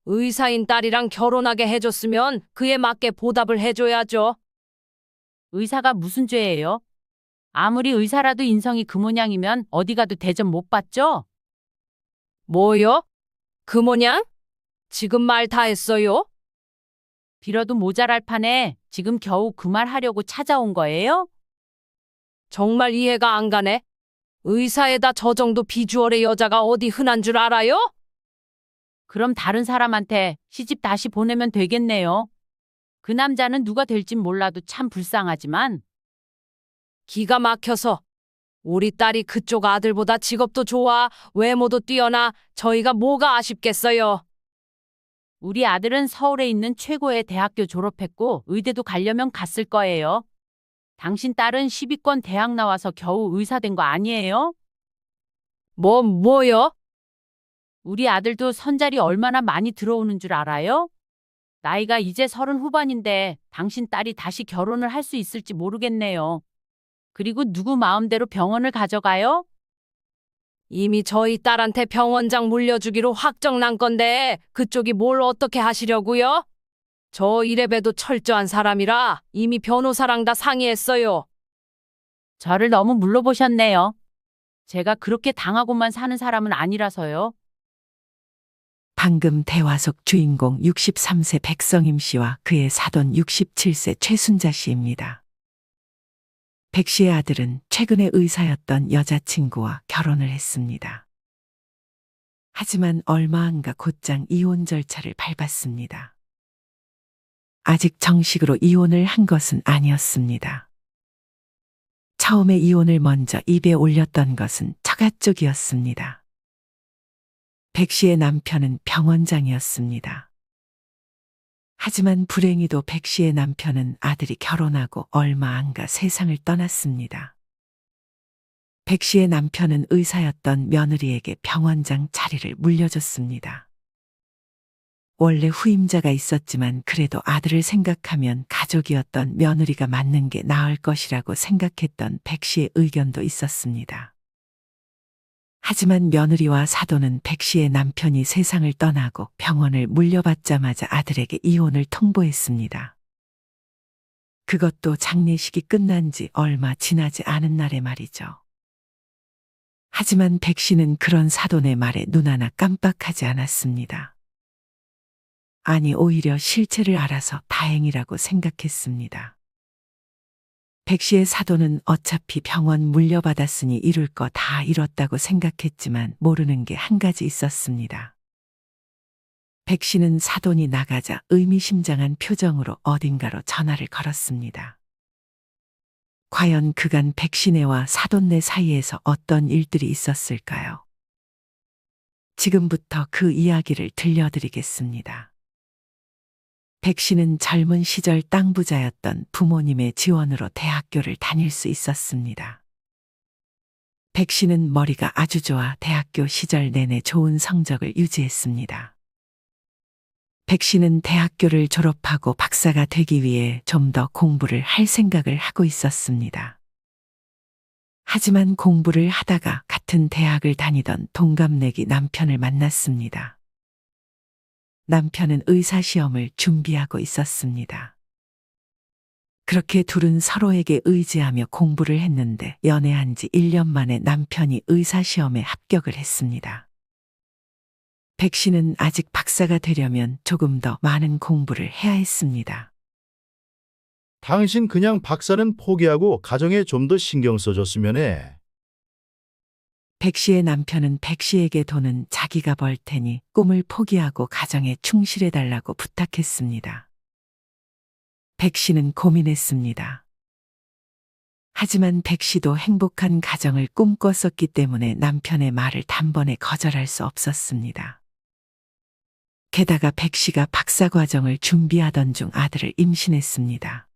의사인 딸이랑 결혼하게 해줬으면 그에 맞게 보답을 해줘야죠. 의사가 무슨 죄예요? 아무리 의사라도 인성이 그 모양이면 어디 가도 대접 못 받죠? 뭐요? 그 모냥? 지금 말 다 했어요? 빌어도 모자랄 판에 지금 겨우 그 말 하려고 찾아온 거예요? 정말 이해가 안 가네. 의사에다 저 정도 비주얼의 여자가 어디 흔한 줄 알아요? 그럼 다른 사람한테 시집 다시 보내면 되겠네요. 그 남자는 누가 될진 몰라도 참 불쌍하지만 기가 막혀서. 우리 딸이 그쪽 아들보다 직업도 좋아, 외모도 뛰어나, 저희가 뭐가 아쉽겠어요. 우리 아들은 서울에 있는 최고의 대학교 졸업했고 의대도 가려면 갔을 거예요. 당신 딸은 10위권 대학 나와서 겨우 의사 된 거 아니에요? 뭐요? 우리 아들도 선잘이 얼마나 많이 들어오는 줄 알아요? 나이가 이제 30 후반인데 당신 딸이 다시 결혼을 할 수 있을지 모르겠네요. 그리고 누구 마음대로 병원을 가져가요? 이미 저희 딸한테 병원장 물려주기로 확정 난 건데 그쪽이 뭘 어떻게 하시려고요? 저 이래봬도 철저한 사람이라 이미 변호사랑 다 상의했어요. 저를 너무 물러보셨네요. 제가 그렇게 당하고만 사는 사람은 아니라서요. 방금 대화 속 주인공 63세 백성임 씨와 그의 사돈 67세 최순자 씨입니다. 백 씨의 아들은 최근에 의사였던 여자친구와 결혼을 했습니다. 하지만 얼마 안 가 곧장 이혼 절차를 밟았습니다. 아직 정식으로 이혼을 한 것은 아니었습니다. 처음에 이혼을 먼저 입에 올렸던 것은 처가 쪽이었습니다. 백 씨의 남편은 병원장이었습니다. 하지만 불행히도 백 씨의 남편은 아들이 결혼하고 얼마 안 가 세상을 떠났습니다. 백 씨의 남편은 의사였던 며느리에게 병원장 자리를 물려줬습니다. 원래 후임자가 있었지만 그래도 아들을 생각하면 가족이었던 며느리가 맡는 게 나을 것이라고 생각했던 백 씨의 의견도 있었습니다. 하지만 며느리와 사돈은 백 씨의 남편이 세상을 떠나고 병원을 물려받자마자 아들에게 이혼을 통보했습니다. 그것도 장례식이 끝난 지 얼마 지나지 않은 날의 말이죠. 하지만 백 씨는 그런 사돈의 말에 눈 하나 깜빡하지 않았습니다. 아니, 오히려 실체를 알아서 다행이라고 생각했습니다. 백 씨의 사돈은 어차피 병원 물려받았으니 이룰 거 다 이뤘다고 생각했지만 모르는 게 한 가지 있었습니다. 백 씨는 사돈이 나가자 의미심장한 표정으로 어딘가로 전화를 걸었습니다. 과연 그간 백 씨네와 사돈네 사이에서 어떤 일들이 있었을까요? 지금부터 그 이야기를 들려드리겠습니다. 백 씨는 젊은 시절 땅 부자였던 부모님의 지원으로 대학교를 다닐 수 있었습니다. 백 씨는 머리가 아주 좋아 대학교 시절 내내 좋은 성적을 유지했습니다. 백 씨는 대학교를 졸업하고 박사가 되기 위해 좀 더 공부를 할 생각을 하고 있었습니다. 하지만 공부를 하다가 같은 대학을 다니던 동갑내기 남편을 만났습니다. 남편은 의사시험을 준비하고 있었습니다. 그렇게 둘은 서로에게 의지하며 공부를 했는데 연애한 지 1년 만에 남편이 의사시험에 합격을 했습니다. 백 씨는 아직 박사가 되려면 조금 더 많은 공부를 해야 했습니다. 당신 그냥 박사는 포기하고 가정에 좀 더 신경 써줬으면 해. 백 씨의 남편은 백 씨에게 돈은 자기가 벌 테니 꿈을 포기하고 가정에 충실해달라고 부탁했습니다. 백 씨는 고민했습니다. 하지만 백 씨도 행복한 가정을 꿈꿨었기 때문에 남편의 말을 단번에 거절할 수 없었습니다. 게다가 백 씨가 박사 과정을 준비하던 중 아들을 임신했습니다.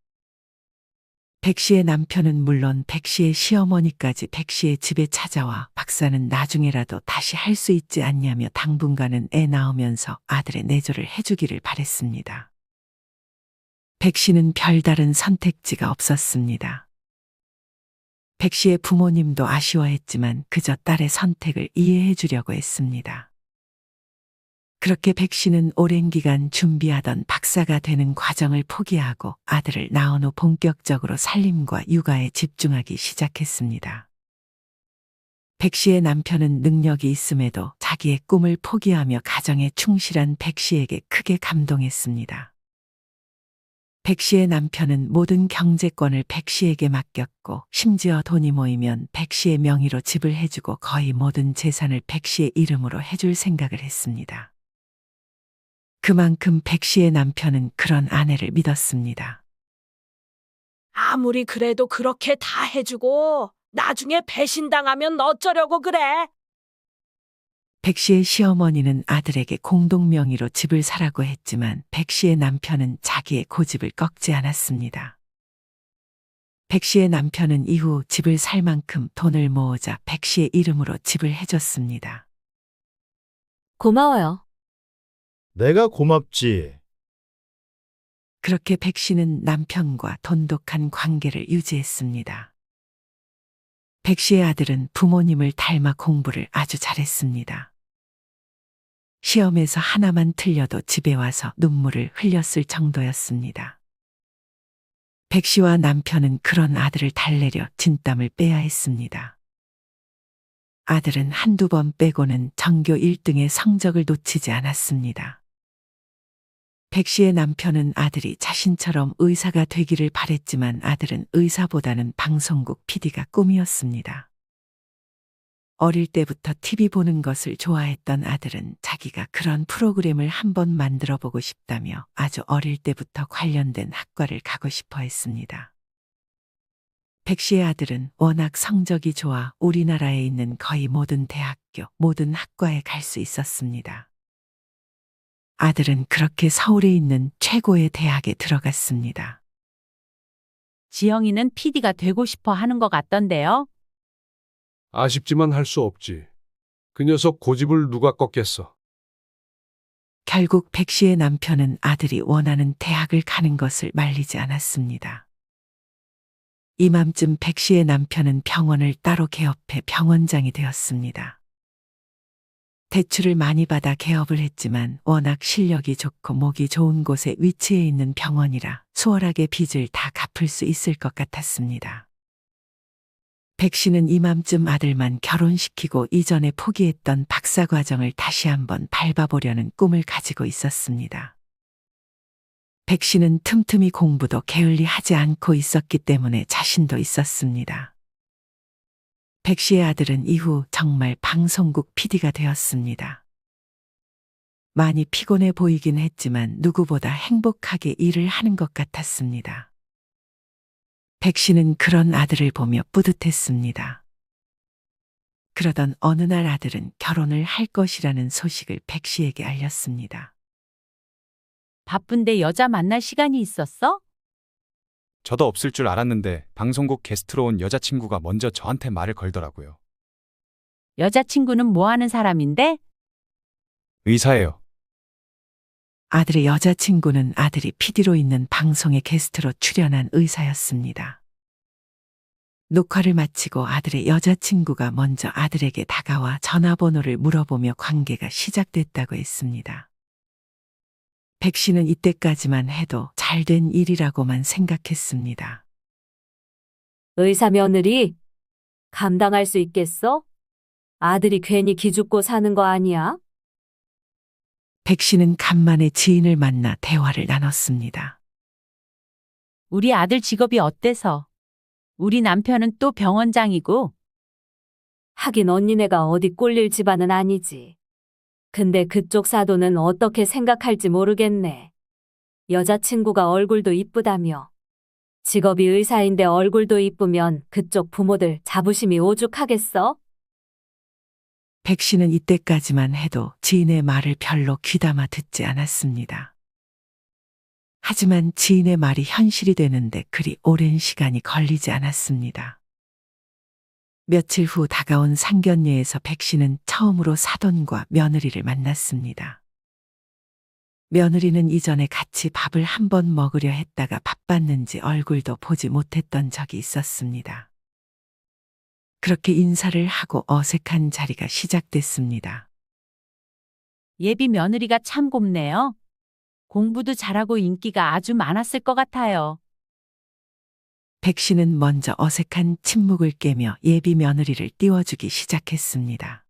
백 씨의 남편은 물론 백 씨의 시어머니까지 백 씨의 집에 찾아와 박사는 나중에라도 다시 할 수 있지 않냐며 당분간은 애 낳으면서 아들의 내조를 해주기를 바랬습니다. 백 씨는 별다른 선택지가 없었습니다. 백 씨의 부모님도 아쉬워했지만 그저 딸의 선택을 이해해 주려고 했습니다. 그렇게 백 씨는 오랜 기간 준비하던 박사가 되는 과정을 포기하고 아들을 낳은 후 본격적으로 살림과 육아에 집중하기 시작했습니다. 백 씨의 남편은 능력이 있음에도 자기의 꿈을 포기하며 가정에 충실한 백 씨에게 크게 감동했습니다. 백 씨의 남편은 모든 경제권을 백 씨에게 맡겼고 심지어 돈이 모이면 백 씨의 명의로 집을 해주고 거의 모든 재산을 백 씨의 이름으로 해줄 생각을 했습니다. 그만큼 백 씨의 남편은 그런 아내를 믿었습니다. 아무리 그래도 그렇게 다 해주고 나중에 배신당하면 어쩌려고 그래? 백 씨의 시어머니는 아들에게 공동 명의로 집을 사라고 했지만 백 씨의 남편은 자기의 고집을 꺾지 않았습니다. 백 씨의 남편은 이후 집을 살 만큼 돈을 모으자 백 씨의 이름으로 집을 해줬습니다. 고마워요. 내가 고맙지. 그렇게 백 씨는 남편과 돈독한 관계를 유지했습니다. 백 씨의 아들은 부모님을 닮아 공부를 아주 잘했습니다. 시험에서 하나만 틀려도 집에 와서 눈물을 흘렸을 정도였습니다. 백 씨와 남편은 그런 아들을 달래려 진땀을 빼야 했습니다. 아들은 한두 번 빼고는 전교 1등의 성적을 놓치지 않았습니다. 백 씨의 남편은 아들이 자신처럼 의사가 되기를 바랬지만 아들은 의사보다는 방송국 PD가 꿈이었습니다. 어릴 때부터 TV 보는 것을 좋아했던 아들은 자기가 그런 프로그램을 한번 만들어 보고 싶다며 아주 어릴 때부터 관련된 학과를 가고 싶어 했습니다. 백 씨의 아들은 워낙 성적이 좋아 우리나라에 있는 거의 모든 대학교, 모든 학과에 갈 수 있었습니다. 아들은 그렇게 서울에 있는 최고의 대학에 들어갔습니다. 지영이는 PD가 되고 싶어 하는 것 같던데요. 아쉽지만 할 수 없지. 그 녀석 고집을 누가 꺾겠어. 결국 백 씨의 남편은 아들이 원하는 대학을 가는 것을 말리지 않았습니다. 이맘쯤 백 씨의 남편은 병원을 따로 개업해 병원장이 되었습니다. 대출을 많이 받아 개업을 했지만 워낙 실력이 좋고 목이 좋은 곳에 위치해 있는 병원이라 수월하게 빚을 다 갚을 수 있을 것 같았습니다. 백 씨는 이맘쯤 아들만 결혼시키고 이전에 포기했던 박사 과정을 다시 한번 밟아보려는 꿈을 가지고 있었습니다. 백 씨는 틈틈이 공부도 게을리 하지 않고 있었기 때문에 자신도 있었습니다. 백 씨의 아들은 이후 정말 방송국 PD가 되었습니다. 많이 피곤해 보이긴 했지만 누구보다 행복하게 일을 하는 것 같았습니다. 백 씨는 그런 아들을 보며 뿌듯했습니다. 그러던 어느 날 아들은 결혼을 할 것이라는 소식을 백 씨에게 알렸습니다. 바쁜데 여자 만날 시간이 있었어? 저도 없을 줄 알았는데 방송국 게스트로 온 여자친구가 먼저 저한테 말을 걸더라고요. 여자친구는 뭐 하는 사람인데? 의사예요. 아들의 여자친구는 아들이 PD로 있는 방송의 게스트로 출연한 의사였습니다. 녹화를 마치고 아들의 여자친구가 먼저 아들에게 다가와 전화번호를 물어보며 관계가 시작됐다고 했습니다. 백 씨는 이때까지만 해도 잘된 일이라고만 생각했습니다. 의사 며느리 감당할 수 있겠어? 아들이 괜히 기죽고 사는 거 아니야? 백 씨는 간만에 지인을 만나 대화를 나눴습니다. 우리 아들 직업이 어때서? 우리 남편은 또 병원장이고. 하긴 언니네가 어디 꼴릴 집안은 아니지. 근데 그쪽 사돈은 어떻게 생각할지 모르겠네. 여자친구가 얼굴도 이쁘다며. 직업이 의사인데 얼굴도 이쁘면 그쪽 부모들 자부심이 오죽하겠어? 백 씨는 이때까지만 해도 지인의 말을 별로 귀담아 듣지 않았습니다. 하지만 지인의 말이 현실이 되는데 그리 오랜 시간이 걸리지 않았습니다. 며칠 후 다가온 상견례에서 백 씨는 처음으로 사돈과 며느리를 만났습니다. 며느리는 이전에 같이 밥을 한 번 먹으려 했다가 바빴는지 얼굴도 보지 못했던 적이 있었습니다. 그렇게 인사를 하고 어색한 자리가 시작됐습니다. 예비 며느리가 참 곱네요. 공부도 잘하고 인기가 아주 많았을 것 같아요. 백 씨는 먼저 어색한 침묵을 깨며 예비 며느리를 띄워주기 시작했습니다.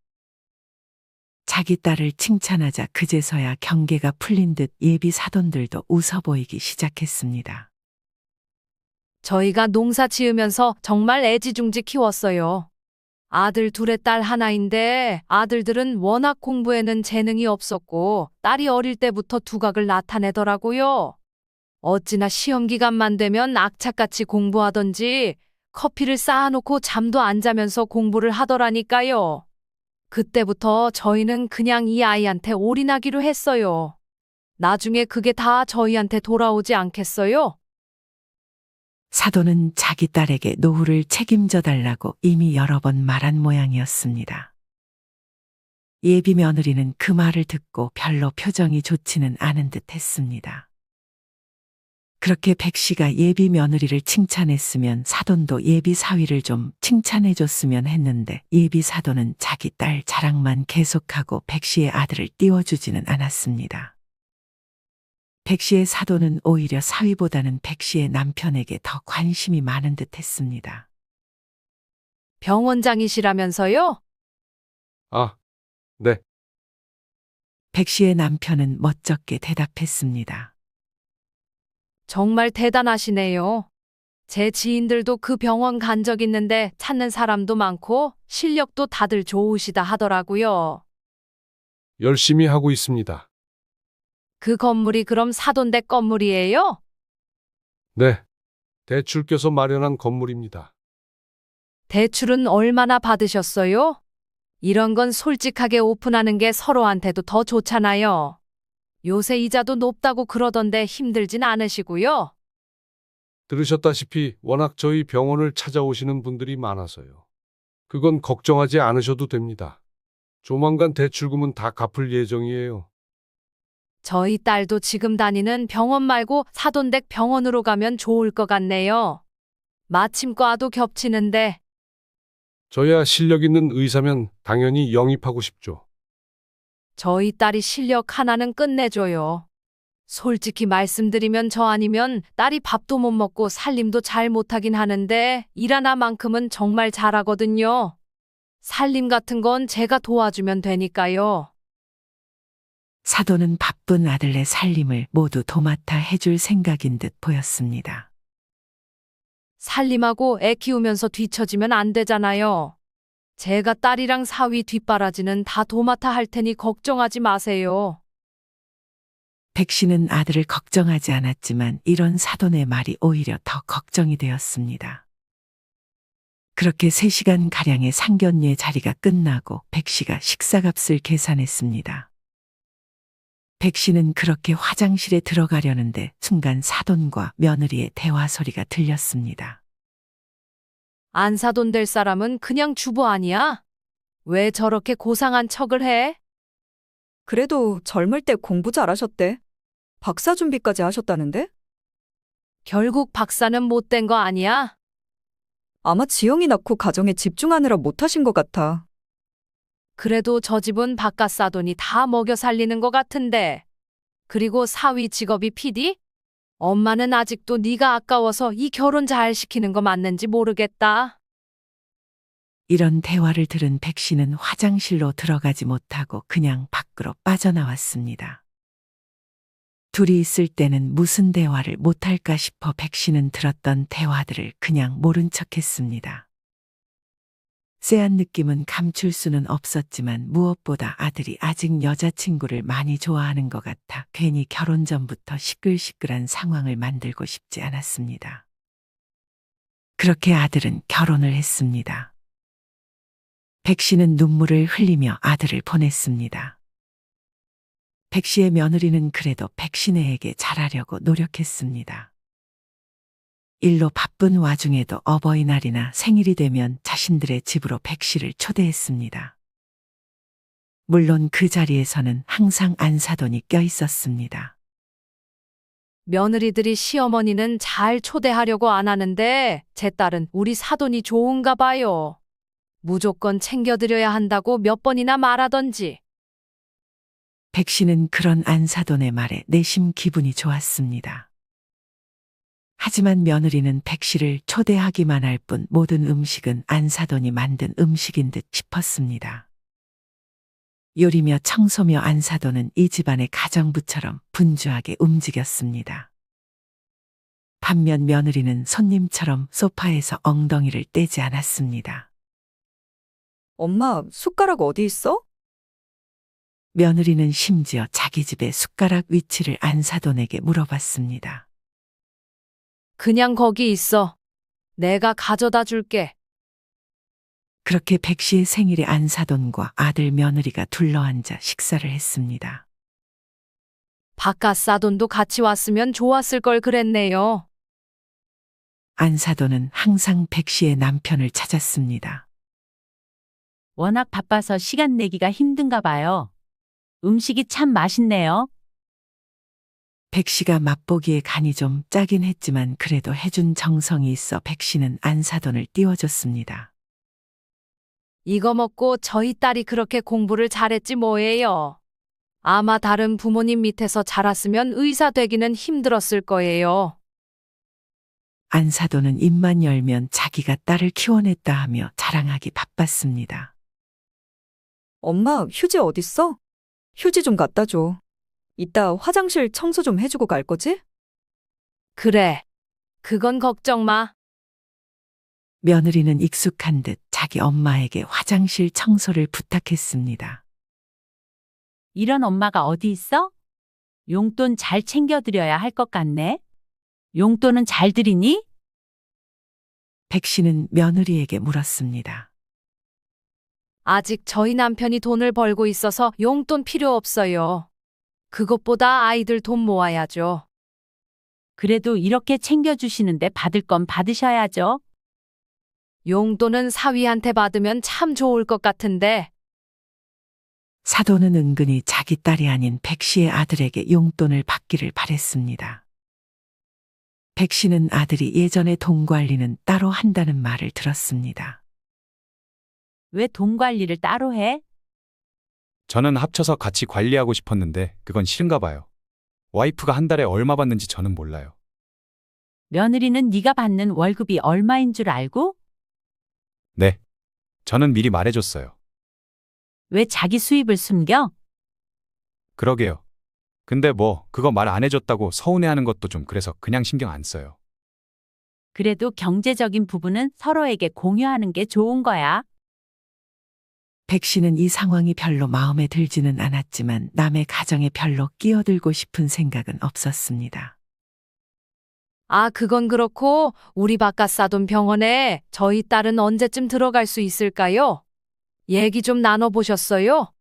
자기 딸을 칭찬하자 그제서야 경계가 풀린 듯 예비 사돈들도 웃어 보이기 시작했습니다. 저희가 농사 지으면서 정말 애지중지 키웠어요. 아들 둘에 딸 하나인데 아들들은 워낙 공부에는 재능이 없었고 딸이 어릴 때부터 두각을 나타내더라고요. 어찌나 시험 기간만 되면 악착같이 공부하던지 커피를 쌓아놓고 잠도 안 자면서 공부를 하더라니까요. 그때부터 저희는 그냥 이 아이한테 올인하기로 했어요. 나중에 그게 다 저희한테 돌아오지 않겠어요? 사돈은 자기 딸에게 노후를 책임져 달라고 이미 여러 번 말한 모양이었습니다. 예비 며느리는 그 말을 듣고 별로 표정이 좋지는 않은 듯 했습니다. 그렇게 백 씨가 예비 며느리를 칭찬했으면 사돈도 예비 사위를 좀 칭찬해 줬으면 했는데 예비 사돈은 자기 딸 자랑만 계속하고 백 씨의 아들을 띄워주지는 않았습니다. 백 씨의 사돈은 오히려 사위보다는 백 씨의 남편에게 더 관심이 많은 듯 했습니다. 병원장이시라면서요? 아, 네. 백 씨의 남편은 멋쩍게 대답했습니다. 정말 대단하시네요. 제 지인들도 그 병원 간 적 있는데 찾는 사람도 많고 실력도 다들 좋으시다 하더라고요. 열심히 하고 있습니다. 그 건물이 그럼 사돈댁 건물이에요? 네. 대출 껴서 마련한 건물입니다. 대출은 얼마나 받으셨어요? 이런 건 솔직하게 오픈하는 게 서로한테도 더 좋잖아요. 요새 이자도 높다고 그러던데 힘들진 않으시고요. 들으셨다시피 워낙 저희 병원을 찾아오시는 분들이 많아서요. 그건 걱정하지 않으셔도 됩니다. 조만간 대출금은 다 갚을 예정이에요. 저희 딸도 지금 다니는 병원 말고 사돈댁 병원으로 가면 좋을 것 같네요. 마침 과도 겹치는데 저야 실력 있는 의사면 당연히 영입하고 싶죠. 저희 딸이 실력 하나는 끝내줘요. 솔직히 말씀드리면 저 아니면 딸이 밥도 못 먹고 살림도 잘 못하긴 하는데 일 하나만큼은 정말 잘하거든요. 살림 같은 건 제가 도와주면 되니까요. 사돈은 바쁜 아들의 살림을 모두 도맡아 해줄 생각인 듯 보였습니다. 살림하고 애 키우면서 뒤처지면 안 되잖아요. 제가 딸이랑 사위 뒷바라지는 다 도맡아 할 테니 걱정하지 마세요. 백 씨는 아들을 걱정하지 않았지만 이런 사돈의 말이 오히려 더 걱정이 되었습니다. 그렇게 3시간가량의 상견례 자리가 끝나고 백 씨가 식사값을 계산했습니다. 백 씨는 그렇게 화장실에 들어가려는데 순간 사돈과 며느리의 대화 소리가 들렸습니다. 안 사돈 될 사람은 그냥 주부 아니야? 왜 저렇게 고상한 척을 해? 그래도 젊을 때 공부 잘하셨대. 박사 준비까지 하셨다는데? 결국 박사는 못 된 거 아니야? 아마 지영이 낳고 가정에 집중하느라 못하신 것 같아. 그래도 저 집은 바깥 사돈이 다 먹여 살리는 것 같은데. 그리고 사위 직업이 PD? 엄마는 아직도 네가 아까워서 이 결혼 잘 시키는 거 맞는지 모르겠다. 이런 대화를 들은 백 씨는 화장실로 들어가지 못하고 그냥 밖으로 빠져나왔습니다. 둘이 있을 때는 무슨 대화를 못할까 싶어 백 씨는 들었던 대화들을 그냥 모른 척했습니다. 쎄한 느낌은 감출 수는 없었지만 무엇보다 아들이 아직 여자친구를 많이 좋아하는 것 같아 괜히 결혼 전부터 시끌시끌한 상황을 만들고 싶지 않았습니다. 그렇게 아들은 결혼을 했습니다. 백 씨는 눈물을 흘리며 아들을 보냈습니다. 백 씨의 며느리는 그래도 백신혜에게 잘하려고 노력했습니다. 일로 바쁜 와중에도 어버이날이나 생일이 되면 자신들의 집으로 백 씨를 초대했습니다. 물론 그 자리에서는 항상 안사돈이 껴 있었습니다. 며느리들이 시어머니는 잘 초대하려고 안 하는데 제 딸은 우리 사돈이 좋은가 봐요. 무조건 챙겨드려야 한다고 몇 번이나 말하던지. 백 씨는 그런 안사돈의 말에 내심 기분이 좋았습니다. 하지만 며느리는 백 씨를 초대하기만 할 뿐 모든 음식은 안사돈이 만든 음식인 듯 싶었습니다. 요리며 청소며 안사돈은 이 집안의 가정부처럼 분주하게 움직였습니다. 반면 며느리는 손님처럼 소파에서 엉덩이를 떼지 않았습니다. 엄마, 숟가락 어디 있어? 며느리는 심지어 자기 집의 숟가락 위치를 안사돈에게 물어봤습니다. 그냥 거기 있어. 내가 가져다 줄게. 그렇게 백 씨의 생일에 안사돈과 아들 며느리가 둘러앉아 식사를 했습니다. 바깥 사돈도 같이 왔으면 좋았을 걸 그랬네요. 안사돈은 항상 백 씨의 남편을 찾았습니다. 워낙 바빠서 시간 내기가 힘든가 봐요. 음식이 참 맛있네요. 백 씨가 맛보기에 간이 좀 짜긴 했지만 그래도 해준 정성이 있어 백 씨는 안사돈을 띄워줬습니다. 이거 먹고 저희 딸이 그렇게 공부를 잘했지 뭐예요. 아마 다른 부모님 밑에서 자랐으면 의사 되기는 힘들었을 거예요. 안사돈은 입만 열면 자기가 딸을 키워냈다 하며 자랑하기 바빴습니다. 엄마, 휴지 어딨어? 휴지 좀 갖다 줘. 이따 화장실 청소 좀 해주고 갈 거지? 그래. 그건 걱정 마. 며느리는 익숙한 듯 자기 엄마에게 화장실 청소를 부탁했습니다. 이런 엄마가 어디 있어? 용돈 잘 챙겨드려야 할 것 같네. 용돈은 잘 드리니? 백 씨는 며느리에게 물었습니다. 아직 저희 남편이 돈을 벌고 있어서 용돈 필요 없어요. 그것보다 아이들 돈 모아야죠. 그래도 이렇게 챙겨주시는데 받을 건 받으셔야죠. 용돈은 사위한테 받으면 참 좋을 것 같은데. 사돈은 은근히 자기 딸이 아닌 백 씨의 아들에게 용돈을 받기를 바랬습니다. 백 씨는 아들이 예전에 돈 관리는 따로 한다는 말을 들었습니다. 왜 돈 관리를 따로 해? 저는 합쳐서 같이 관리하고 싶었는데 그건 싫은가 봐요. 와이프가 한 달에 얼마 받는지 저는 몰라요. 며느리는 네가 받는 월급이 얼마인 줄 알고? 네. 저는 미리 말해줬어요. 왜 자기 수입을 숨겨? 그러게요. 근데 뭐 그거 말 안 해줬다고 서운해하는 것도 좀 그래서 그냥 신경 안 써요. 그래도 경제적인 부분은 서로에게 공유하는 게 좋은 거야. 백 씨는 이 상황이 별로 마음에 들지는 않았지만 남의 가정에 별로 끼어들고 싶은 생각은 없었습니다. 아, 그건 그렇고 우리 바깥 사돈 병원에 저희 딸은 언제쯤 들어갈 수 있을까요? 얘기 좀 나눠보셨어요?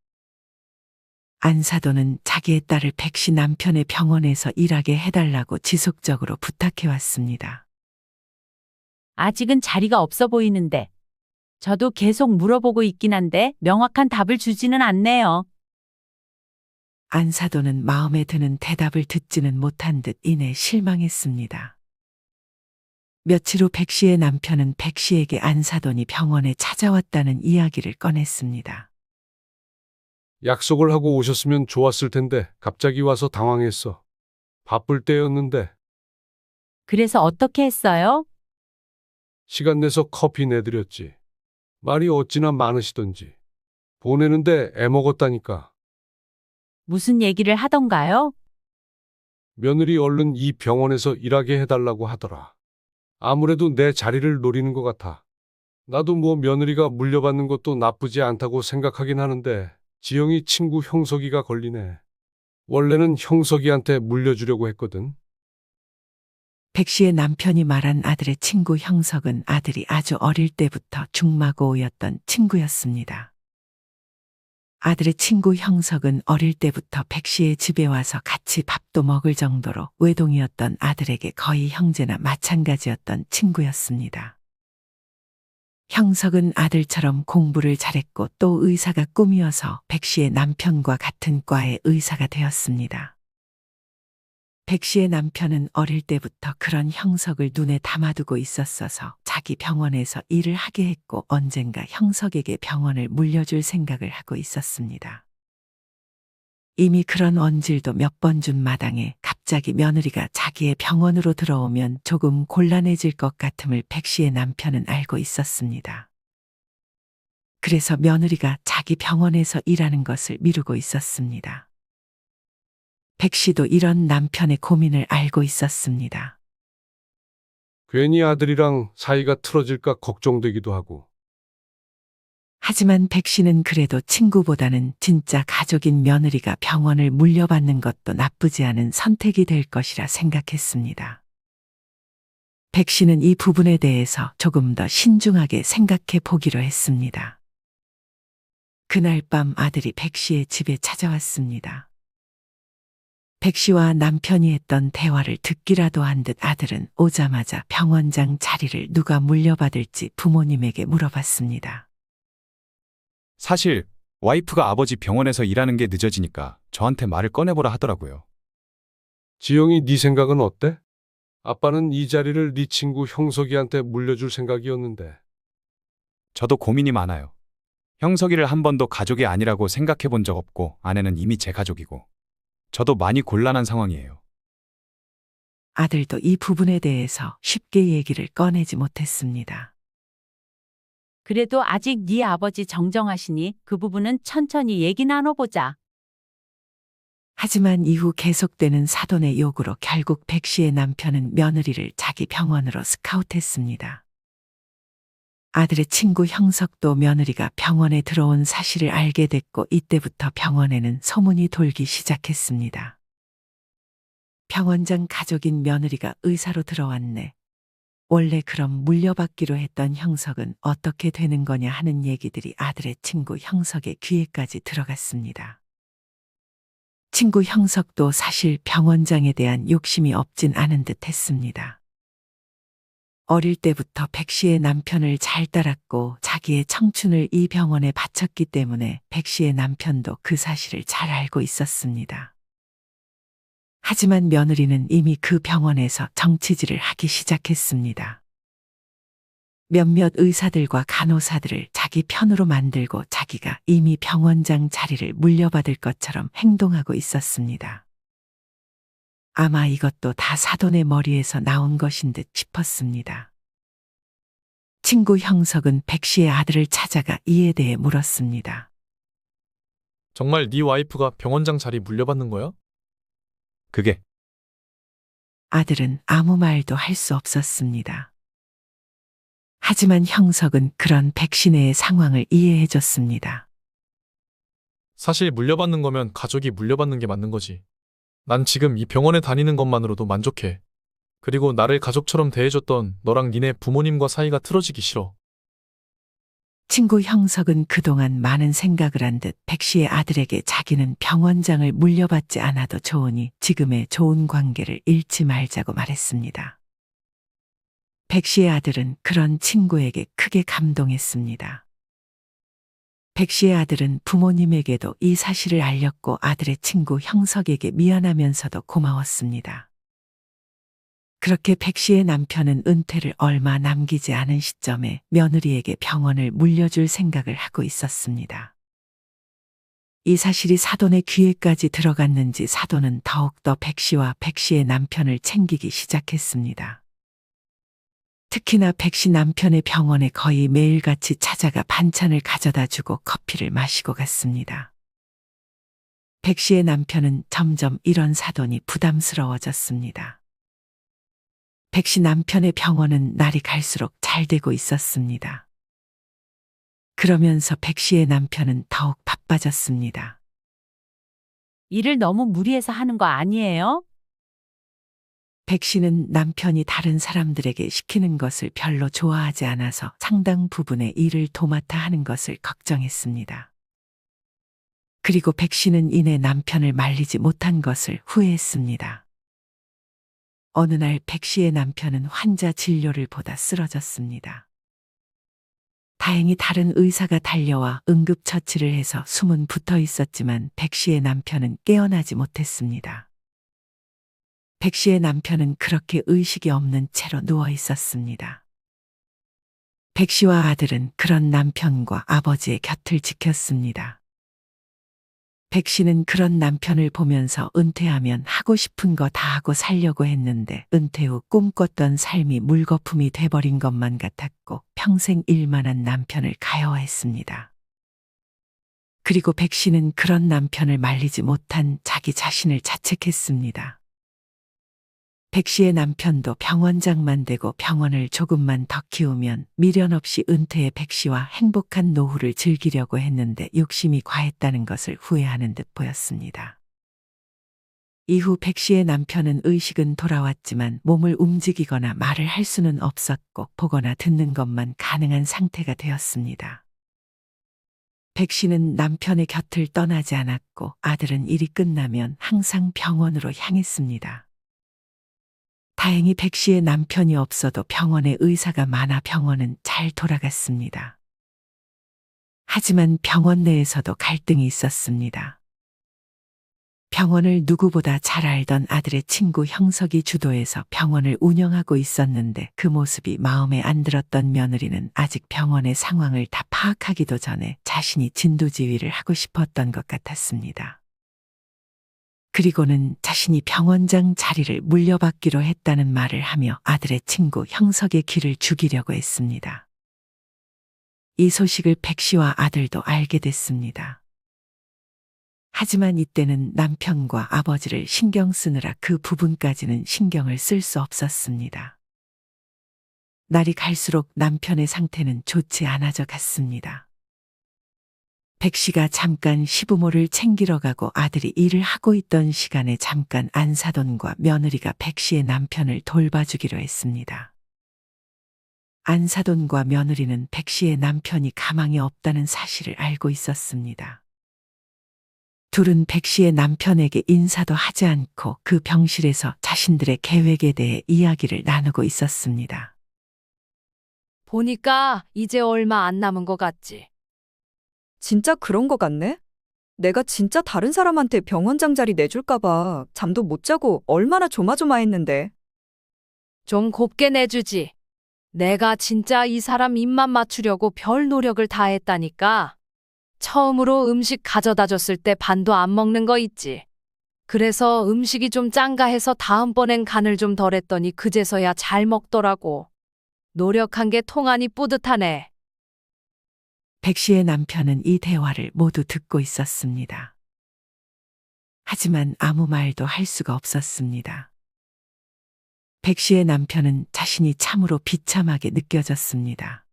안사돈은 자기의 딸을 백 씨 남편의 병원에서 일하게 해달라고 지속적으로 부탁해왔습니다. 아직은 자리가 없어 보이는데. 저도 계속 물어보고 있긴 한데 명확한 답을 주지는 않네요. 안사돈은 마음에 드는 대답을 듣지는 못한 듯 이내 실망했습니다. 며칠 후 백 씨의 남편은 백 씨에게 안사돈이 병원에 찾아왔다는 이야기를 꺼냈습니다. 약속을 하고 오셨으면 좋았을 텐데 갑자기 와서 당황했어. 바쁠 때였는데 그래서 어떻게 했어요? 시간 내서 커피 내드렸지. 말이 어찌나 많으시던지. 보내는데 애먹었다니까. 무슨 얘기를 하던가요? 며느리 얼른 이 병원에서 일하게 해달라고 하더라. 아무래도 내 자리를 노리는 것 같아. 나도 뭐 며느리가 물려받는 것도 나쁘지 않다고 생각하긴 하는데 지영이 친구 형석이가 걸리네. 원래는 형석이한테 물려주려고 했거든. 백 씨의 남편이 말한 아들의 친구 형석은 아들이 아주 어릴 때부터 중마고우였던 친구였습니다. 아들의 친구 형석은 어릴 때부터 백 씨의 집에 와서 같이 밥도 먹을 정도로 외동이었던 아들에게 거의 형제나 마찬가지였던 친구였습니다. 형석은 아들처럼 공부를 잘했고 또 의사가 꿈이어서 백 씨의 남편과 같은 과의 의사가 되었습니다. 백 씨의 남편은 어릴 때부터 그런 형석을 눈에 담아두고 있었어서 자기 병원에서 일을 하게 했고 언젠가 형석에게 병원을 물려줄 생각을 하고 있었습니다. 이미 그런 언질도 몇 번 준 마당에 갑자기 며느리가 자기의 병원으로 들어오면 조금 곤란해질 것 같음을 백 씨의 남편은 알고 있었습니다. 그래서 며느리가 자기 병원에서 일하는 것을 미루고 있었습니다. 백 씨도 이런 남편의 고민을 알고 있었습니다. 괜히 아들이랑 사이가 틀어질까 걱정되기도 하고. 하지만 백 씨는 그래도 친구보다는 진짜 가족인 며느리가 병원을 물려받는 것도 나쁘지 않은 선택이 될 것이라 생각했습니다. 백 씨는 이 부분에 대해서 조금 더 신중하게 생각해 보기로 했습니다. 그날 밤 아들이 백 씨의 집에 찾아왔습니다. 백 씨와 남편이 했던 대화를 듣기라도 한 듯 아들은 오자마자 병원장 자리를 누가 물려받을지 부모님에게 물어봤습니다. 사실 와이프가 아버지 병원에서 일하는 게 늦어지니까 저한테 말을 꺼내보라 하더라고요. 지영이 네 생각은 어때? 아빠는 이 자리를 네 친구 형석이한테 물려줄 생각이었는데. 저도 고민이 많아요. 형석이를 한 번도 가족이 아니라고 생각해 본 적 없고 아내는 이미 제 가족이고 저도 많이 곤란한 상황이에요. 아들도 이 부분에 대해서 쉽게 얘기를 꺼내지 못했습니다. 그래도 아직 네 아버지 정정하시니 그 부분은 천천히 얘기 나눠보자. 하지만 이후 계속되는 사돈의 요구로 결국 백 씨의 남편은 며느리를 자기 병원으로 스카우트했습니다. 아들의 친구 형석도 며느리가 병원에 들어온 사실을 알게 됐고 이때부터 병원에는 소문이 돌기 시작했습니다. 병원장 가족인 며느리가 의사로 들어왔네. 원래 그럼 물려받기로 했던 형석은 어떻게 되는 거냐 하는 얘기들이 아들의 친구 형석의 귀에까지 들어갔습니다. 친구 형석도 사실 병원장에 대한 욕심이 없진 않은 듯 했습니다. 어릴 때부터 백 씨의 남편을 잘 따랐고 자기의 청춘을 이 병원에 바쳤기 때문에 백 씨의 남편도 그 사실을 잘 알고 있었습니다. 하지만 며느리는 이미 그 병원에서 정치질을 하기 시작했습니다. 몇몇 의사들과 간호사들을 자기 편으로 만들고 자기가 이미 병원장 자리를 물려받을 것처럼 행동하고 있었습니다. 아마 이것도 다 사돈의 머리에서 나온 것인 듯 싶었습니다. 친구 형석은 백 씨의 아들을 찾아가 이에 대해 물었습니다. 정말 네 와이프가 병원장 자리 물려받는 거야? 그게 아들은 아무 말도 할 수 없었습니다. 하지만 형석은 그런 백신의 상황을 이해해 줬습니다. 사실 물려받는 거면 가족이 물려받는 게 맞는 거지. 난 지금 이 병원에 다니는 것만으로도 만족해. 그리고 나를 가족처럼 대해줬던 너랑 니네 부모님과 사이가 틀어지기 싫어. 친구 형석은 그동안 많은 생각을 한 듯 백 씨의 아들에게 자기는 병원장을 물려받지 않아도 좋으니 지금의 좋은 관계를 잃지 말자고 말했습니다. 백 씨의 아들은 그런 친구에게 크게 감동했습니다. 백 씨의 아들은 부모님에게도 이 사실을 알렸고 아들의 친구 형석에게 미안하면서도 고마웠습니다. 그렇게 백 씨의 남편은 은퇴를 얼마 남기지 않은 시점에 며느리에게 병원을 물려줄 생각을 하고 있었습니다. 이 사실이 사돈의 귀에까지 들어갔는지 사돈은 더욱더 백 씨와 백 씨의 남편을 챙기기 시작했습니다. 특히나 백 씨 남편의 병원에 거의 매일같이 찾아가 반찬을 가져다 주고 커피를 마시고 갔습니다. 백 씨의 남편은 점점 이런 사돈이 부담스러워졌습니다. 백 씨 남편의 병원은 날이 갈수록 잘 되고 있었습니다. 그러면서 백 씨의 남편은 더욱 바빠졌습니다. 일을 너무 무리해서 하는 거 아니에요? 백 씨는 남편이 다른 사람들에게 시키는 것을 별로 좋아하지 않아서 상당 부분의 일을 도맡아 하는 것을 걱정했습니다. 그리고 백 씨는 이내 남편을 말리지 못한 것을 후회했습니다. 어느 날 백 씨의 남편은 환자 진료를 보다 쓰러졌습니다. 다행히 다른 의사가 달려와 응급처치를 해서 숨은 붙어 있었지만 백 씨의 남편은 깨어나지 못했습니다. 백 씨의 남편은 그렇게 의식이 없는 채로 누워 있었습니다. 백 씨와 아들은 그런 남편과 아버지의 곁을 지켰습니다. 백 씨는 그런 남편을 보면서 은퇴하면 하고 싶은 거 다 하고 살려고 했는데 은퇴 후 꿈꿨던 삶이 물거품이 돼버린 것만 같았고 평생 일만 한 남편을 가여워했습니다. 그리고 백 씨는 그런 남편을 말리지 못한 자기 자신을 자책했습니다. 백 씨의 남편도 병원장만 되고 병원을 조금만 더 키우면 미련 없이 은퇴해 백 씨와 행복한 노후를 즐기려고 했는데 욕심이 과했다는 것을 후회하는 듯 보였습니다. 이후 백 씨의 남편은 의식은 돌아왔지만 몸을 움직이거나 말을 할 수는 없었고 보거나 듣는 것만 가능한 상태가 되었습니다. 백 씨는 남편의 곁을 떠나지 않았고 아들은 일이 끝나면 항상 병원으로 향했습니다. 다행히 백 씨의 남편이 없어도 병원에 의사가 많아 병원은 잘 돌아갔습니다. 하지만 병원 내에서도 갈등이 있었습니다. 병원을 누구보다 잘 알던 아들의 친구 형석이 주도해서 병원을 운영하고 있었는데 그 모습이 마음에 안 들었던 며느리는 아직 병원의 상황을 다 파악하기도 전에 자신이 진두지휘를 하고 싶었던 것 같았습니다. 그리고는 자신이 병원장 자리를 물려받기로 했다는 말을 하며 아들의 친구 형석의 길을 죽이려고 했습니다. 이 소식을 백 씨와 아들도 알게 됐습니다. 하지만 이때는 남편과 아버지를 신경 쓰느라 그 부분까지는 신경을 쓸 수 없었습니다. 날이 갈수록 남편의 상태는 좋지 않아져 갔습니다. 백 씨가 잠깐 시부모를 챙기러 가고 아들이 일을 하고 있던 시간에 잠깐 안사돈과 며느리가 백 씨의 남편을 돌봐주기로 했습니다. 안사돈과 며느리는 백 씨의 남편이 가망이 없다는 사실을 알고 있었습니다. 둘은 백 씨의 남편에게 인사도 하지 않고 그 병실에서 자신들의 계획에 대해 이야기를 나누고 있었습니다. 보니까 이제 얼마 안 남은 것 같지. 진짜 그런 거 같네? 내가 진짜 다른 사람한테 병원장 자리 내줄까봐 잠도 못 자고 얼마나 조마조마했는데. 좀 곱게 내주지. 내가 진짜 이 사람 입맛 맞추려고 별 노력을 다했다니까. 처음으로 음식 가져다 줬을 때 반도 안 먹는 거 있지. 그래서 음식이 좀 짠가 해서 다음번엔 간을 좀 덜 했더니 그제서야 잘 먹더라고. 노력한 게 통하니 뿌듯하네. 백 씨의 남편은 이 대화를 모두 듣고 있었습니다. 하지만 아무 말도 할 수가 없었습니다. 백 씨의 남편은 자신이 참으로 비참하게 느껴졌습니다.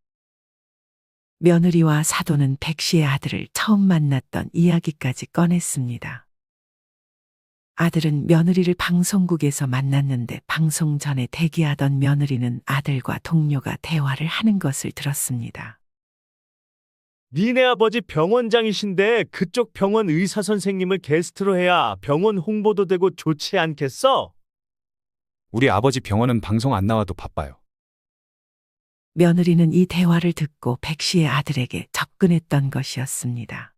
며느리와 사돈은 백 씨의 아들을 처음 만났던 이야기까지 꺼냈습니다. 아들은 며느리를 방송국에서 만났는데 방송 전에 대기하던 며느리는 아들과 동료가 대화를 하는 것을 들었습니다. 니네 아버지 병원장이신데 그쪽 병원 의사 선생님을 게스트로 해야 병원 홍보도 되고 좋지 않겠어? 우리 아버지 병원은 방송 안 나와도 바빠요. 며느리는 이 대화를 듣고 백 씨의 아들에게 접근했던 것이었습니다.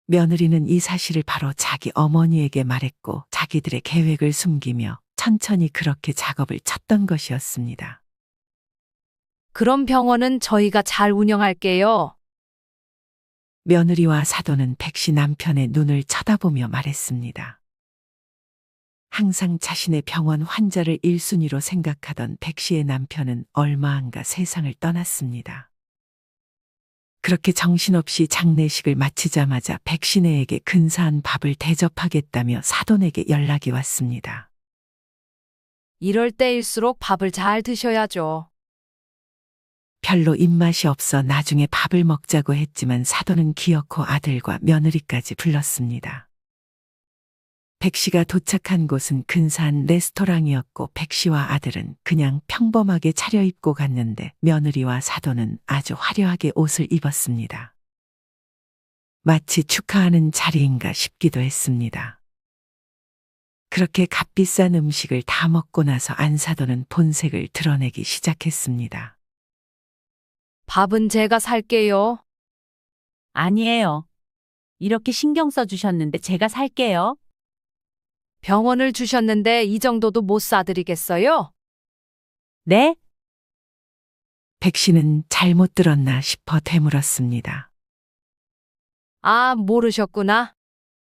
며느리는 이 사실을 바로 자기 어머니에게 말했고 자기들의 계획을 숨기며 천천히 그렇게 작업을 쳤던 것이었습니다. 그럼 병원은 저희가 잘 운영할게요. 며느리와 사돈은 백 씨 남편의 눈을 쳐다보며 말했습니다. 항상 자신의 병원 환자를 1순위로 생각하던 백 씨의 남편은 얼마 안가 세상을 떠났습니다. 그렇게 정신없이 장례식을 마치자마자 백 씨네에게 근사한 밥을 대접하겠다며 사돈에게 연락이 왔습니다. 이럴 때일수록 밥을 잘 드셔야죠. 별로 입맛이 없어 나중에 밥을 먹자고 했지만 사돈은 기어코 아들과 며느리까지 불렀습니다. 백 씨가 도착한 곳은 근사한 레스토랑이었고 백 씨와 아들은 그냥 평범하게 차려입고 갔는데 며느리와 사돈은 아주 화려하게 옷을 입었습니다. 마치 축하하는 자리인가 싶기도 했습니다. 그렇게 값비싼 음식을 다 먹고 나서 안사돈은 본색을 드러내기 시작했습니다. 밥은 제가 살게요. 아니에요. 이렇게 신경 써주셨는데 제가 살게요. 병원을 주셨는데 이 정도도 못 사드리겠어요? 네? 백 씨는 잘못 들었나 싶어 되물었습니다. 아, 모르셨구나.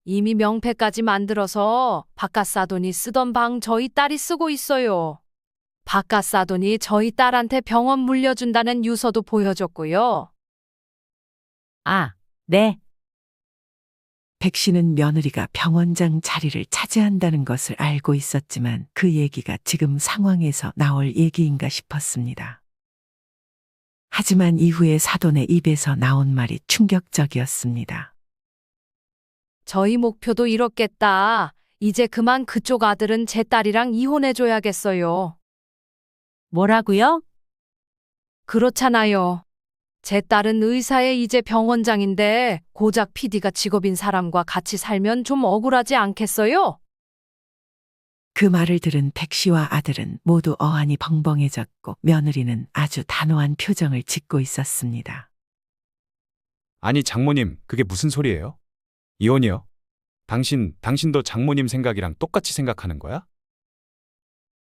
이미 명패까지 만들어서 바깥사돈이 쓰던 방 저희 딸이 쓰고 있어요. 바깥사돈이 저희 딸한테 병원 물려준다는 유서도 보여줬고요. 아, 네. 백 씨는 며느리가 병원장 자리를 차지한다는 것을 알고 있었지만 그 얘기가 지금 상황에서 나올 얘기인가 싶었습니다. 하지만 이후에 사돈의 입에서 나온 말이 충격적이었습니다. 저희 목표도 이렇겠다. 이제 그만 그쪽 아들은 제 딸이랑 이혼해줘야겠어요. 뭐라고요? 그렇잖아요. 제 딸은 의사에 이제 병원장인데 고작 PD가 직업인 사람과 같이 살면 좀 억울하지 않겠어요? 그 말을 들은 백 씨와 아들은 모두 어안이 벙벙해졌고 며느리는 아주 단호한 표정을 짓고 있었습니다. 아니, 장모님, 그게 무슨 소리예요? 이혼이요? 당신도 장모님 생각이랑 똑같이 생각하는 거야?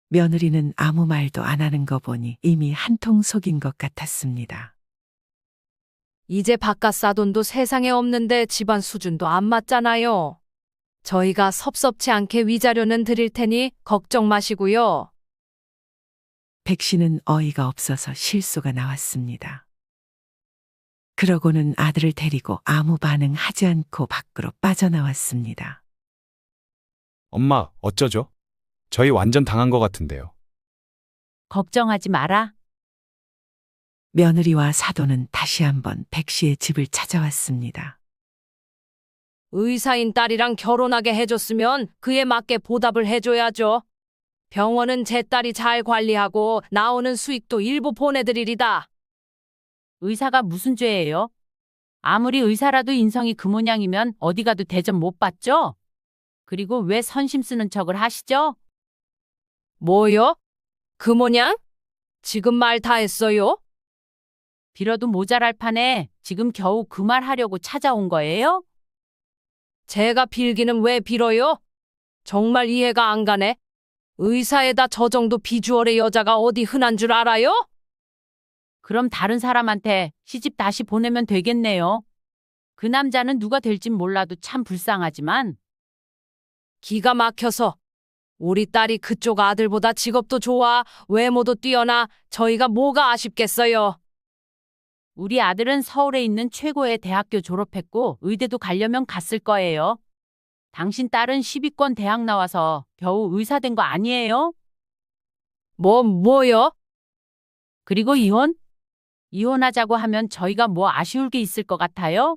며느리는 아무 말도 안 하는 거 보니 이미 한통 속인 것 같았습니다. 이제 바깥사돈도 세상에 없는데 집안 수준도 안 맞잖아요. 저희가 섭섭치 않게 위자료는 드릴 테니 걱정 마시고요. 백 씨는 어이가 없어서 실소가 나왔습니다. 그러고는 아들을 데리고 아무 반응하지 않고 밖으로 빠져나왔습니다. 엄마, 어쩌죠? 저희 완전 당한 것 같은데요. 걱정하지 마라. 며느리와 사돈은 다시 한번 백 씨의 집을 찾아왔습니다. 의사인 딸이랑 결혼하게 해줬으면 그에 맞게 보답을 해줘야죠. 병원은 제 딸이 잘 관리하고 나오는 수익도 일부 보내드리리다. 의사가 무슨 죄예요? 아무리 의사라도 인성이 그 모양이면 어디 가도 대접 못 받죠? 그리고 왜 선심 쓰는 척을 하시죠? 뭐요? 그 모양? 지금 말 다 했어요? 빌어도 모자랄 판에 지금 겨우 그 말 하려고 찾아온 거예요? 제가 빌기는 왜 빌어요? 정말 이해가 안 가네. 의사에다 저 정도 비주얼의 여자가 어디 흔한 줄 알아요? 그럼 다른 사람한테 시집 다시 보내면 되겠네요. 그 남자는 누가 될진 몰라도 참 불쌍하지만. 기가 막혀서. 우리 딸이 그쪽 아들보다 직업도 좋아, 외모도 뛰어나 저희가 뭐가 아쉽겠어요. 우리 아들은 서울에 있는 최고의 대학교 졸업했고 의대도 가려면 갔을 거예요. 당신 딸은 10위권 대학 나와서 겨우 의사 된 거 아니에요? 뭐요? 그리고 이혼? 이혼하자고 하면 저희가 뭐 아쉬울 게 있을 것 같아요?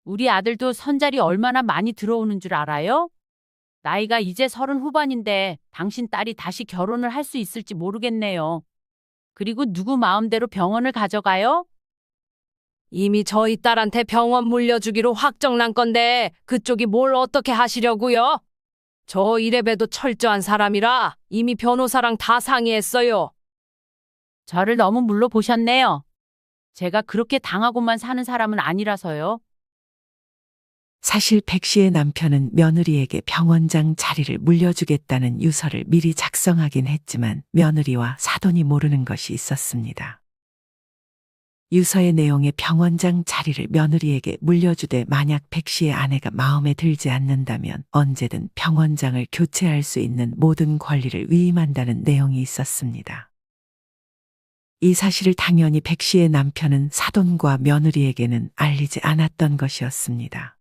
우리 아들도 선자리 얼마나 많이 들어오는 줄 알아요? 나이가 이제 30 후반인데 당신 딸이 다시 결혼을 할 수 있을지 모르겠네요. 그리고 누구 마음대로 병원을 가져가요? 이미 저희 딸한테 병원 물려주기로 확정난 건데 그쪽이 뭘 어떻게 하시려고요? 저 이래봬도 철저한 사람이라 이미 변호사랑 다 상의했어요. 저를 너무 물러보셨네요. 제가 그렇게 당하고만 사는 사람은 아니라서요. 사실 백 씨의 남편은 며느리에게 병원장 자리를 물려주겠다는 유서를 미리 작성하긴 했지만 며느리와 사돈이 모르는 것이 있었습니다. 유서의 내용에 병원장 자리를 며느리에게 물려주되 만약 백 씨의 아내가 마음에 들지 않는다면 언제든 병원장을 교체할 수 있는 모든 권리를 위임한다는 내용이 있었습니다. 이 사실을 당연히 백 씨의 남편은 사돈과 며느리에게는 알리지 않았던 것이었습니다.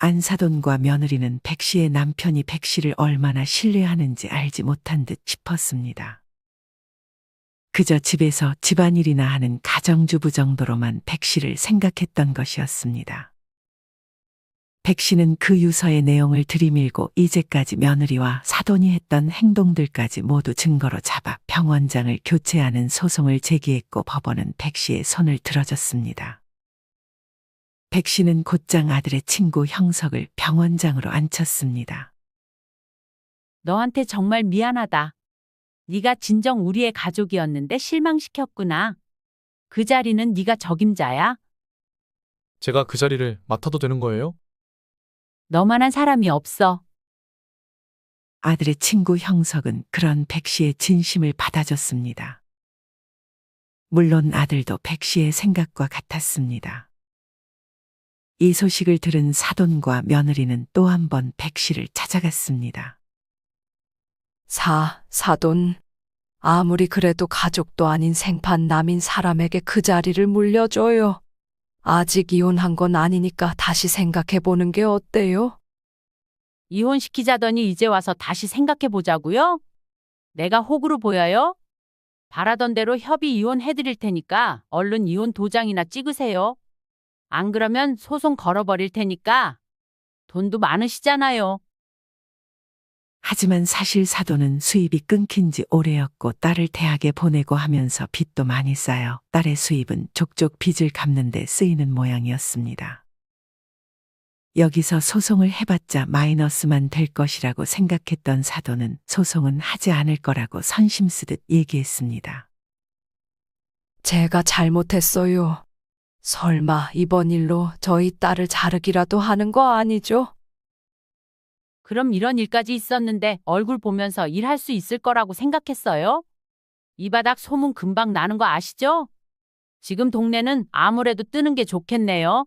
안사돈과 며느리는 백 씨의 남편이 백 씨를 얼마나 신뢰하는지 알지 못한 듯 싶었습니다. 그저 집에서 집안일이나 하는 가정주부 정도로만 백 씨를 생각했던 것이었습니다. 백 씨는 그 유서의 내용을 들이밀고 이제까지 며느리와 사돈이 했던 행동들까지 모두 증거로 잡아 병원장을 교체하는 소송을 제기했고 법원은 백 씨의 손을 들어줬습니다. 백 씨는 곧장 아들의 친구 형석을 병원장으로 앉혔습니다. 너한테 정말 미안하다. 네가 진정 우리의 가족이었는데 실망시켰구나. 그 자리는 네가 적임자야. 제가 그 자리를 맡아도 되는 거예요? 너만한 사람이 없어. 아들의 친구 형석은 그런 백 씨의 진심을 받아줬습니다. 물론 아들도 백 씨의 생각과 같았습니다. 이 소식을 들은 사돈과 며느리는 또 한 번 백씨를 찾아갔습니다. 사돈. 아무리 그래도 가족도 아닌 생판 남인 사람에게 그 자리를 물려줘요. 아직 이혼한 건 아니니까 다시 생각해 보는 게 어때요? 이혼시키자더니 이제 와서 다시 생각해 보자고요? 내가 호구로 보여요? 바라던 대로 협의 이혼해드릴 테니까 얼른 이혼 도장이나 찍으세요. 안 그러면 소송 걸어버릴 테니까 돈도 많으시잖아요. 하지만 사실 사돈은 수입이 끊긴 지 오래였고 딸을 대학에 보내고 하면서 빚도 많이 쌓여 딸의 수입은 족족 빚을 갚는 데 쓰이는 모양이었습니다. 여기서 소송을 해봤자 마이너스만 될 것이라고 생각했던 사돈은 소송은 하지 않을 거라고 선심 쓰듯 얘기했습니다. 제가 잘못했어요. 설마 이번 일로 저희 딸을 자르기라도 하는 거 아니죠? 그럼 이런 일까지 있었는데 얼굴 보면서 일할 수 있을 거라고 생각했어요? 이 바닥 소문 금방 나는 거 아시죠? 지금 동네는 아무래도 뜨는 게 좋겠네요.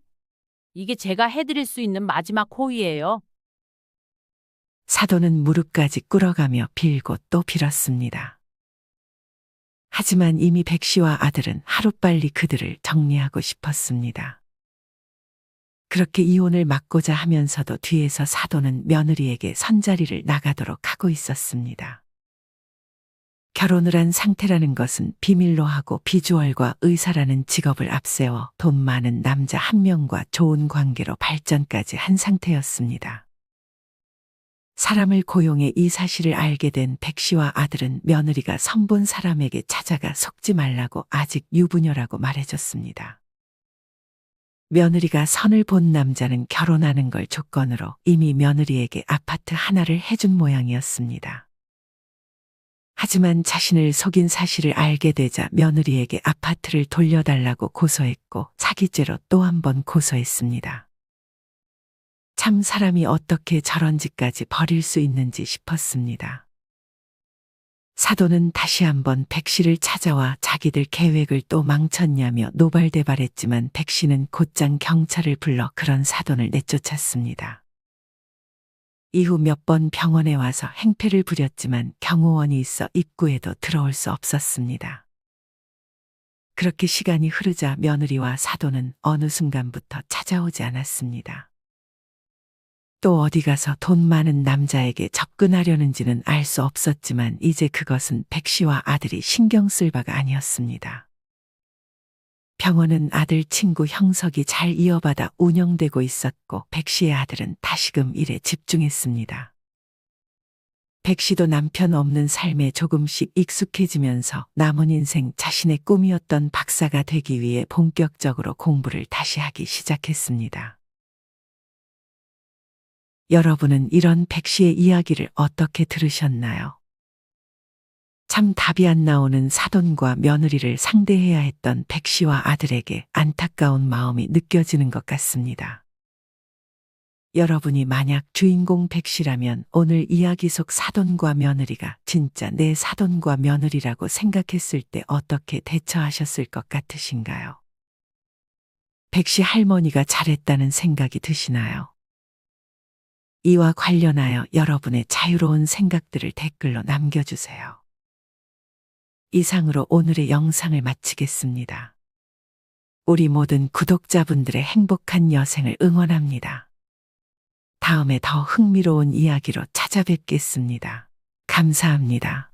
이게 제가 해드릴 수 있는 마지막 호의예요. 사돈은 무릎까지 꿇어가며 빌고 또 빌었습니다. 하지만 이미 백씨와 아들은 하루빨리 그들을 정리하고 싶었습니다. 그렇게 이혼을 막고자 하면서도 뒤에서 사돈은 며느리에게 선자리를 나가도록 하고 있었습니다. 결혼을 한 상태라는 것은 비밀로 하고 비주얼과 의사라는 직업을 앞세워 돈 많은 남자 한 명과 좋은 관계로 발전까지 한 상태였습니다. 사람을 고용해 이 사실을 알게 된 백씨와 아들은 며느리가 선본 사람에게 찾아가 속지 말라고 아직 유부녀라고 말해줬습니다. 며느리가 선을 본 남자는 결혼하는 걸 조건으로 이미 며느리에게 아파트 하나를 해준 모양이었습니다. 하지만 자신을 속인 사실을 알게 되자 며느리에게 아파트를 돌려달라고 고소했고 사기죄로 또 한 번 고소했습니다. 참 사람이 어떻게 저런 짓까지 벌일 수 있는지 싶었습니다. 사돈은 다시 한번 백씨를 찾아와 자기들 계획을 또 망쳤냐며 노발대발했지만 백씨는 곧장 경찰을 불러 그런 사돈을 내쫓았습니다. 이후 몇 번 병원에 와서 행패를 부렸지만 경호원이 있어 입구에도 들어올 수 없었습니다. 그렇게 시간이 흐르자 며느리와 사돈은 어느 순간부터 찾아오지 않았습니다. 또 어디 가서 돈 많은 남자에게 접근하려는지는 알 수 없었지만 이제 그것은 백씨와 아들이 신경 쓸 바가 아니었습니다. 병원은 아들 친구 형석이 잘 이어받아 운영되고 있었고 백씨의 아들은 다시금 일에 집중했습니다. 백씨도 남편 없는 삶에 조금씩 익숙해지면서 남은 인생 자신의 꿈이었던 박사가 되기 위해 본격적으로 공부를 다시 하기 시작했습니다. 여러분은 이런 백씨의 이야기를 어떻게 들으셨나요? 참 답이 안 나오는 사돈과 며느리를 상대해야 했던 백씨와 아들에게 안타까운 마음이 느껴지는 것 같습니다. 여러분이 만약 주인공 백씨라면 오늘 이야기 속 사돈과 며느리가 진짜 내 사돈과 며느리라고 생각했을 때 어떻게 대처하셨을 것 같으신가요? 백씨 할머니가 잘했다는 생각이 드시나요? 이와 관련하여 여러분의 자유로운 생각들을 댓글로 남겨주세요. 이상으로 오늘의 영상을 마치겠습니다. 우리 모든 구독자분들의 행복한 여생을 응원합니다. 다음에 더 흥미로운 이야기로 찾아뵙겠습니다. 감사합니다.